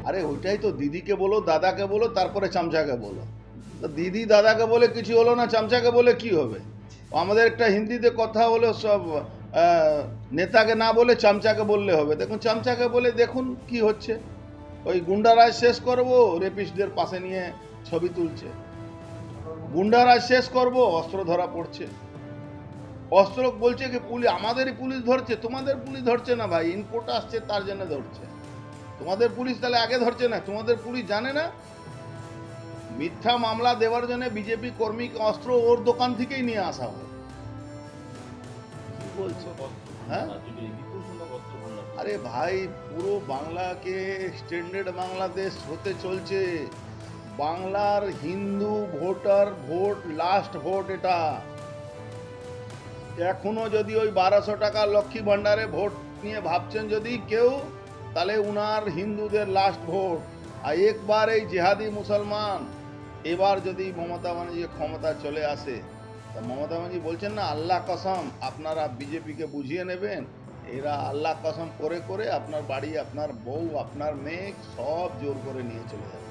আরে ওইটাই তো, দিদিকে বলো, দাদাকে বলো, তারপরে চামচাকে বলো। তো দিদি দাদাকে বলে কিছু হলো না, চামচাকে বলে কি হবে? আমাদের একটা হিন্দিতে কথা হলো, সব নেতাকে না বলে চামচাকে বললে হবে। দেখুন চামচাকে বলে দেখুন কি হচ্ছে। ওই গুন্ডারাজ শেষ করবো, রেপিস্টদের পাশে নিয়ে ছবি তুলছে। গুন্ডারাজ শেষ করব, অস্ত্র ধরা পড়ছে। অস্ত্র বলছে কি পুলিশ, আমাদেরই পুলিশ ধরছে, তোমাদের পুলিশ ধরছে না ভাই, ইনপুট আসছে তার জন্য ধরছে। তোমাদের পুলিশ তাহলে আগে ধরছে না? তোমাদের পুলিশ জানে না? মিথ্যা মামলা দেওয়ার জন্য বিজেপি কর্মীকে অস্ত্র ওর দোকান থেকেই নিয়ে আসা হয়। কি বলছো? হ্যাঁ, আরে ভাই, পুরো বাংলাকে স্ট্যান্ডার্ড বাংলাদেশ হতে চলছে। বাংলার Hindu voter vote, last vote এটা। এখনো যদি ওই 1200 টাকা লক্ষ্মী ভান্ডারে ভোট নিয়ে ভাবছেন যদি কেউ, তাহলে উনার হিন্দুদের লাস্ট ভোট। আর একবার এই জেহাদি মুসলমান, এবার যদি মমতা ব্যানার্জি ক্ষমতা চলে আসে, তা মমতা ব্যানার্জি বলছেন না আল্লাহ কসম আপনারা বিজেপিকে বুঝিয়ে নেবেন, এরা আল্লাহ কসম করে করে আপনার বাড়ি, আপনার বউ, আপনার মেয়ে সব জোর করে নিয়ে চলে যাবে।